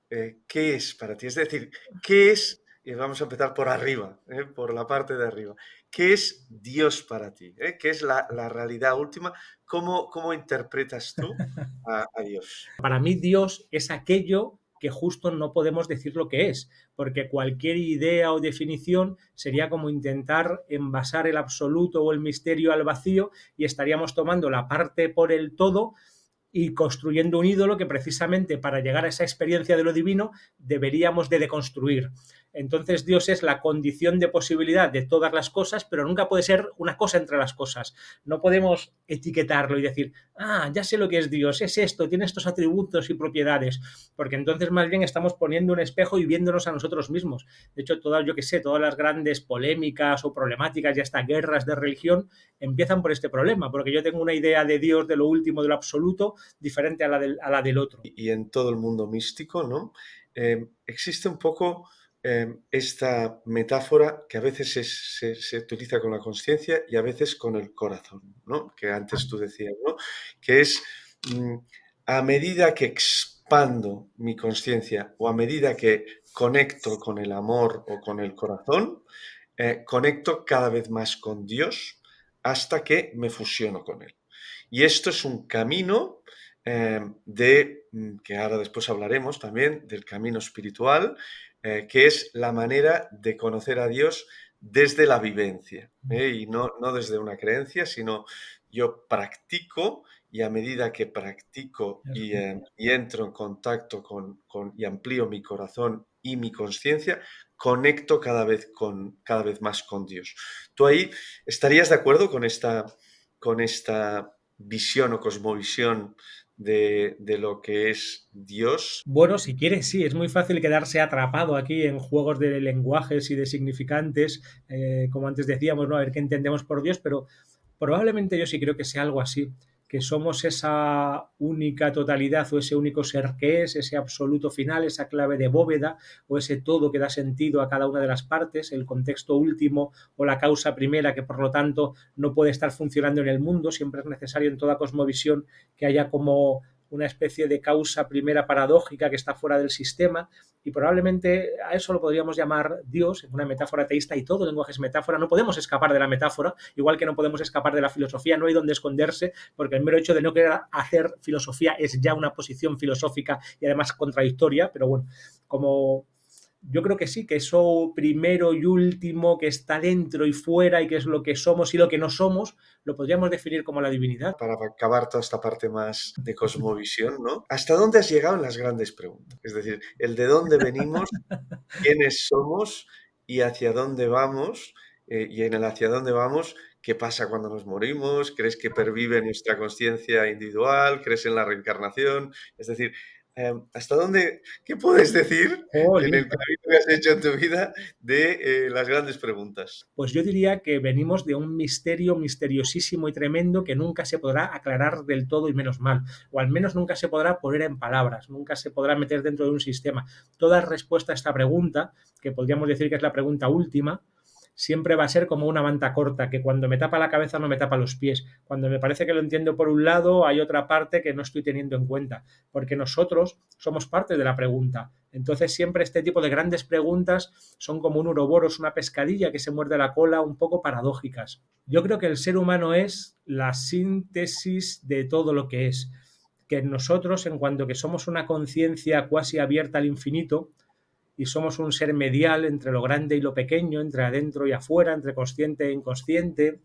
¿qué es para ti? Es decir, ¿qué es? Y vamos a empezar por arriba, por la parte de arriba. ¿Qué es Dios para ti? ¿Qué es la realidad última? ¿Cómo interpretas tú a Dios? Para mí Dios es aquello que justo no podemos decir lo que es, porque cualquier idea o definición sería como intentar envasar el absoluto o el misterio al vacío y estaríamos tomando la parte por el todo y construyendo un ídolo que precisamente para llegar a esa experiencia de lo divino deberíamos de deconstruir. Entonces Dios es la condición de posibilidad de todas las cosas, pero nunca puede ser una cosa entre las cosas. No podemos etiquetarlo y decir, ah, ya sé lo que es Dios, es esto, tiene estos atributos y propiedades, porque entonces más bien estamos poniendo un espejo y viéndonos a nosotros mismos. De hecho, todas, yo que sé, todas las grandes polémicas o problemáticas y hasta guerras de religión empiezan por este problema, porque yo tengo una idea de Dios, de lo último, de lo absoluto, diferente a la del otro. Y en todo el mundo místico, ¿no? Existe un poco esta metáfora que a veces se utiliza con la conciencia y a veces con el corazón, ¿no? Que antes tú decías, ¿no? Que es mm, a medida que expando mi conciencia o a medida que conecto con el amor o con el corazón, conecto cada vez más con Dios hasta que me fusiono con Él. Y esto es un camino que ahora después hablaremos también, del camino espiritual, que es la manera de conocer a Dios desde la vivencia, y no desde una creencia, sino yo practico y a medida que practico y entro en contacto y amplío mi corazón y mi conciencia, conecto cada vez más con Dios. ¿Tú ahí estarías de acuerdo con esta visión o cosmovisión de lo que es Dios? Bueno, si quieres, sí, es muy fácil quedarse atrapado aquí en juegos de lenguajes y de significantes, como antes decíamos, ¿no? A ver qué entendemos por Dios, pero probablemente yo sí creo que sea algo así, que somos esa única totalidad o ese único ser que es, ese absoluto final, esa clave de bóveda o ese todo que da sentido a cada una de las partes, el contexto último o la causa primera que por lo tanto no puede estar funcionando en el mundo, siempre es necesario en toda cosmovisión que haya como una especie de causa primera paradójica que está fuera del sistema y probablemente a eso lo podríamos llamar Dios, una metáfora teísta y todo lenguaje es metáfora, no podemos escapar de la metáfora, igual que no podemos escapar de la filosofía, no hay donde esconderse porque el mero hecho de no querer hacer filosofía es ya una posición filosófica y además contradictoria, pero bueno, como yo creo que sí, que eso primero y último que está dentro y fuera y que es lo que somos y lo que no somos, lo podríamos definir como la divinidad. Para acabar toda esta parte más de cosmovisión, ¿no? ¿Hasta dónde has llegado en las grandes preguntas? Es decir, el de dónde venimos, quiénes somos y hacia dónde vamos, y en el hacia dónde vamos, ¿qué pasa cuando nos morimos? ¿Crees que pervive nuestra conciencia individual? ¿Crees en la reencarnación? Es decir, ¿hasta dónde, qué puedes decir en Jolín. el camino que has hecho en tu vida de las grandes preguntas? Pues yo diría que venimos de un misterio misteriosísimo y tremendo que nunca se podrá aclarar del todo y menos mal, o al menos nunca se podrá poner en palabras, nunca se podrá meter dentro de un sistema. Toda respuesta a esta pregunta, que podríamos decir que es la pregunta última, siempre va a ser como una manta corta, que cuando me tapa la cabeza no me tapa los pies. Cuando me parece que lo entiendo por un lado, hay otra parte que no estoy teniendo en cuenta, porque nosotros somos parte de la pregunta. Entonces siempre este tipo de grandes preguntas son como un uroboros, una pescadilla que se muerde la cola, un poco paradójicas. Yo creo que el ser humano es la síntesis de todo lo que es. Que nosotros, en cuanto que somos una conciencia cuasi abierta al infinito, y somos un ser medial entre lo grande y lo pequeño, entre adentro y afuera, entre consciente e inconsciente,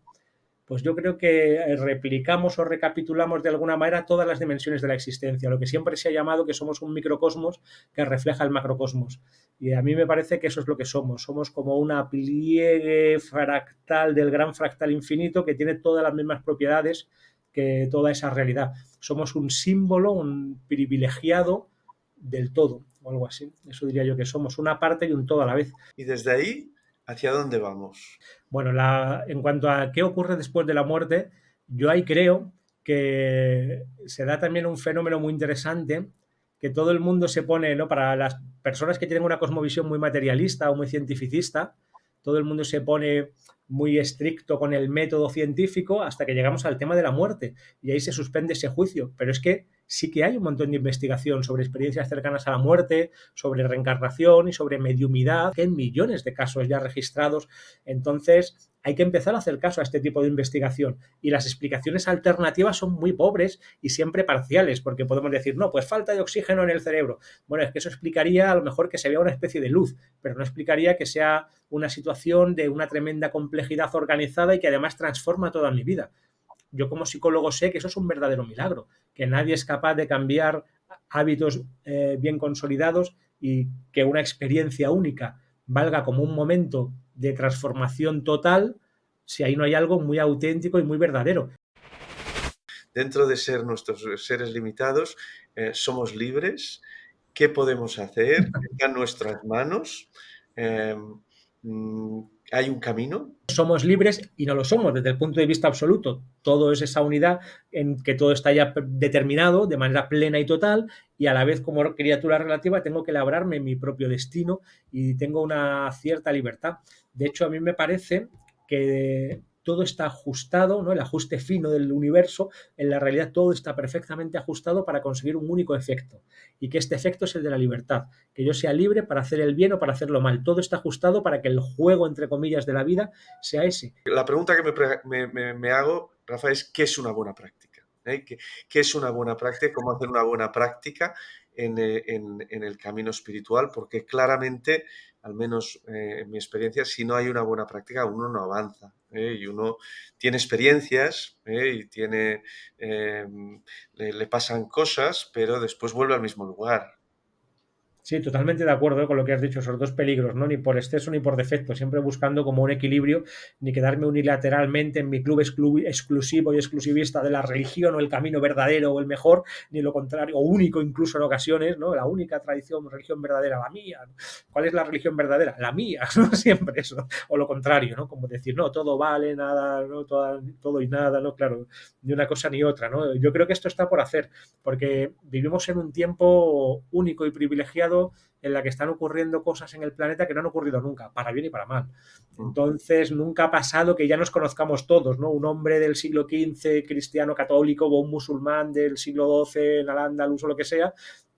pues yo creo que replicamos o recapitulamos de alguna manera todas las dimensiones de la existencia, lo que siempre se ha llamado que somos un microcosmos que refleja el macrocosmos. Y a mí me parece que eso es lo que somos como una pliegue fractal del gran fractal infinito que tiene todas las mismas propiedades que toda esa realidad. Somos un símbolo, un privilegiado del todo, o algo así. Eso diría yo que somos una parte y un todo a la vez. Y desde ahí, ¿hacia dónde vamos? Bueno, en cuanto a qué ocurre después de la muerte, yo ahí creo que se da también un fenómeno muy interesante que todo el mundo se pone, ¿no? Para las personas que tienen una cosmovisión muy materialista o muy cientificista, todo el mundo se pone muy estricto con el método científico hasta que llegamos al tema de la muerte y ahí se suspende ese juicio. Pero es que sí que hay un montón de investigación sobre experiencias cercanas a la muerte, sobre reencarnación y sobre mediumidad, que hay millones de casos ya registrados. Entonces, hay que empezar a hacer caso a este tipo de investigación. Y las explicaciones alternativas son muy pobres y siempre parciales, porque podemos decir, no, pues falta de oxígeno en el cerebro. Bueno, es que eso explicaría a lo mejor que se vea una especie de luz, pero no explicaría que sea una situación de una tremenda complejidad organizada y que además transforma toda mi vida. Yo como psicólogo sé que eso es un verdadero milagro, que nadie es capaz de cambiar hábitos bien consolidados y que una experiencia única valga como un momento de transformación total si ahí no hay algo muy auténtico y muy verdadero. Dentro de ser nuestros seres limitados, somos libres. ¿Qué podemos hacer? Está en nuestras manos. Eh, ¿Hay un camino? Somos libres y no lo somos desde el punto de vista absoluto. Todo es esa unidad en que todo está ya determinado de manera plena y total, y a la vez como criatura relativa tengo que labrarme mi propio destino y tengo una cierta libertad. De hecho, a mí me parece que todo está ajustado, ¿no? El ajuste fino del universo, en la realidad todo está perfectamente ajustado para conseguir un único efecto, y que este efecto es el de la libertad, que yo sea libre para hacer el bien o para hacerlo mal. Todo está ajustado para que el juego, entre comillas, de la vida sea ese. La pregunta que me hago, Rafa, es ¿qué es una buena práctica? ¿Qué es una buena práctica? ¿Cómo hacer una buena práctica en el camino espiritual? Porque claramente, al menos en mi experiencia, si no hay una buena práctica, uno no avanza. Y uno tiene experiencias y le pasan cosas, pero después vuelve al mismo lugar. Sí, totalmente de acuerdo con lo que has dicho, esos dos peligros, ¿no? Ni por exceso ni por defecto, siempre buscando como un equilibrio, ni quedarme unilateralmente en mi club exclusivo y exclusivista de la religión o el camino verdadero o el mejor, ni lo contrario, o único incluso en ocasiones, ¿no? La única tradición, religión verdadera, la mía. ¿Cuál es la religión verdadera? La mía, ¿no? Siempre eso. O lo contrario, ¿no? Como decir, no, todo vale, nada, no, todo y nada, ¿no? Claro, ni una cosa ni otra, ¿no? Yo creo que esto está por hacer, porque vivimos en un tiempo único y privilegiado en la que están ocurriendo cosas en el planeta que no han ocurrido nunca, para bien y para mal. Entonces, nunca ha pasado que ya nos conozcamos todos, ¿no? Un hombre del siglo XV, cristiano católico, o un musulmán del siglo XII, en Al-Ándalus o lo que sea,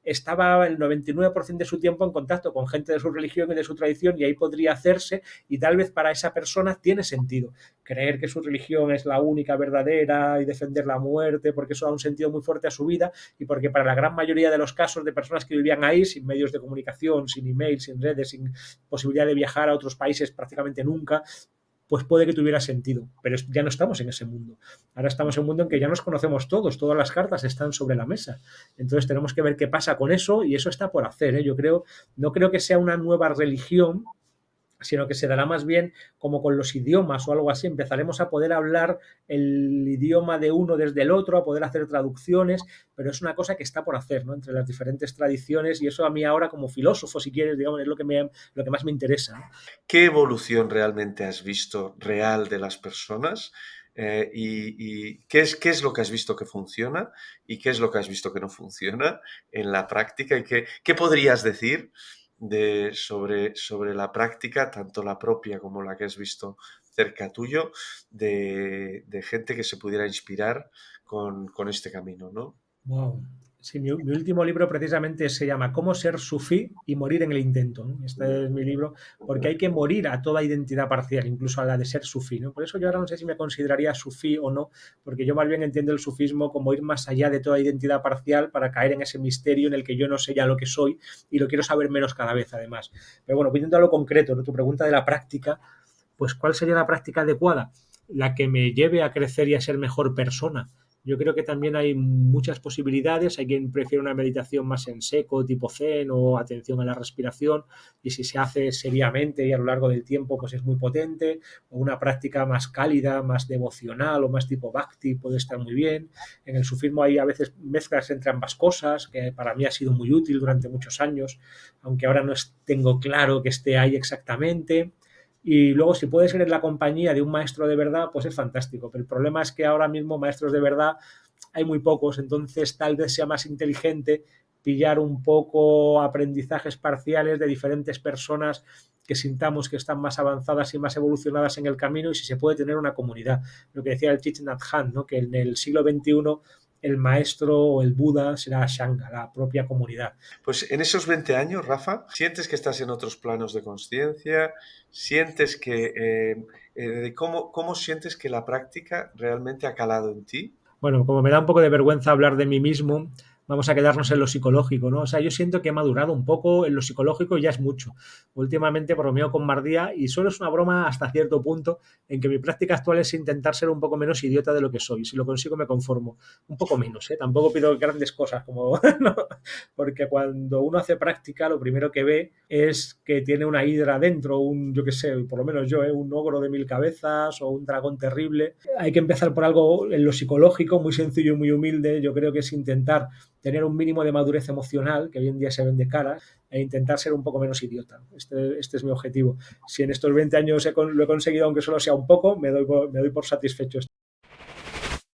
estaba el 99% de su tiempo en contacto con gente de su religión y de su tradición, y ahí podría hacerse, y tal vez para esa persona tiene sentido creer que su religión es la única verdadera y defender la muerte, porque eso da un sentido muy fuerte a su vida, y porque para la gran mayoría de los casos de personas que vivían ahí, sin medios de comunicación, sin email, sin redes, sin posibilidad de viajar a otros países prácticamente nunca, pues puede que tuviera sentido, pero ya no estamos en ese mundo. Ahora estamos en un mundo en que ya nos conocemos todos, todas las cartas están sobre la mesa. Entonces tenemos que ver qué pasa con eso, y eso está por hacer, ¿eh? Yo creo, no creo que sea una nueva religión, sino que se dará más bien como con los idiomas o algo así. Empezaremos a poder hablar el idioma de uno desde el otro, a poder hacer traducciones, pero es una cosa que está por hacer, ¿no? Entre las diferentes tradiciones, y eso a mí ahora como filósofo, si quieres, digamos, es lo que más me interesa, ¿no? ¿Qué evolución realmente has visto real de las personas? Y qué es lo que has visto que funciona y qué es lo que has visto que no funciona en la práctica? ¿Y qué podrías decir sobre la práctica, tanto la propia como la que has visto cerca tuyo, de gente que se pudiera inspirar con este camino, ¿no? Wow. Sí, mi último libro precisamente se llama Cómo ser sufí y morir en el intento, ¿no? Este es mi libro, porque hay que morir a toda identidad parcial, incluso a la de ser sufí, ¿no? Por eso yo ahora no sé si me consideraría sufí o no, porque yo más bien entiendo el sufismo como ir más allá de toda identidad parcial para caer en ese misterio en el que yo no sé ya lo que soy y lo quiero saber menos cada vez, además. Pero bueno, viendo a lo concreto, ¿no? Tu pregunta de la práctica, pues ¿cuál sería la práctica adecuada? La que me lleve a crecer y a ser mejor persona. Yo creo que también hay muchas posibilidades. Hay quien prefiere una meditación más en seco, tipo zen, o atención a la respiración, y si se hace seriamente y a lo largo del tiempo, pues es muy potente. O una práctica más cálida, más devocional o más tipo bhakti puede estar muy bien. En el sufismo hay a veces mezclas entre ambas cosas, que para mí ha sido muy útil durante muchos años, aunque ahora no tengo claro que esté ahí exactamente. Y luego, si puede ser en la compañía de un maestro de verdad, pues es fantástico. Pero el problema es que ahora mismo maestros de verdad hay muy pocos, entonces tal vez sea más inteligente pillar un poco aprendizajes parciales de diferentes personas que sintamos que están más avanzadas y más evolucionadas en el camino, y si se puede tener una comunidad. Lo que decía el Thich Nhat Hanh, ¿no? Que en el siglo XXI el maestro o el Buda será Shanga, la propia comunidad. Pues en esos 20 años, Rafa, ¿sientes que estás en otros planos de conciencia? ¿Sientes que... ¿cómo sientes que la práctica realmente ha calado en ti? Bueno, como me da un poco de vergüenza hablar de mí mismo, vamos a quedarnos en lo psicológico, ¿no? O sea, yo siento que he madurado un poco en lo psicológico y ya es mucho. Últimamente bromeo con Mardía y solo es una broma hasta cierto punto en que mi práctica actual es intentar ser un poco menos idiota de lo que soy. Si lo consigo me conformo. Un poco menos, ¿eh? Tampoco pido grandes cosas como... ¿no? Porque cuando uno hace práctica lo primero que ve es que tiene una hidra dentro, un, yo qué sé, por lo menos yo, ¿eh? Un ogro de 1000 cabezas o un dragón terrible. Hay que empezar por algo en lo psicológico, muy sencillo y muy humilde. Yo creo que es intentar tener un mínimo de madurez emocional, que hoy en día se ven de cara, e intentar ser un poco menos idiota. Este es mi objetivo. Si en estos 20 años lo he conseguido, aunque solo sea un poco, me doy por satisfecho.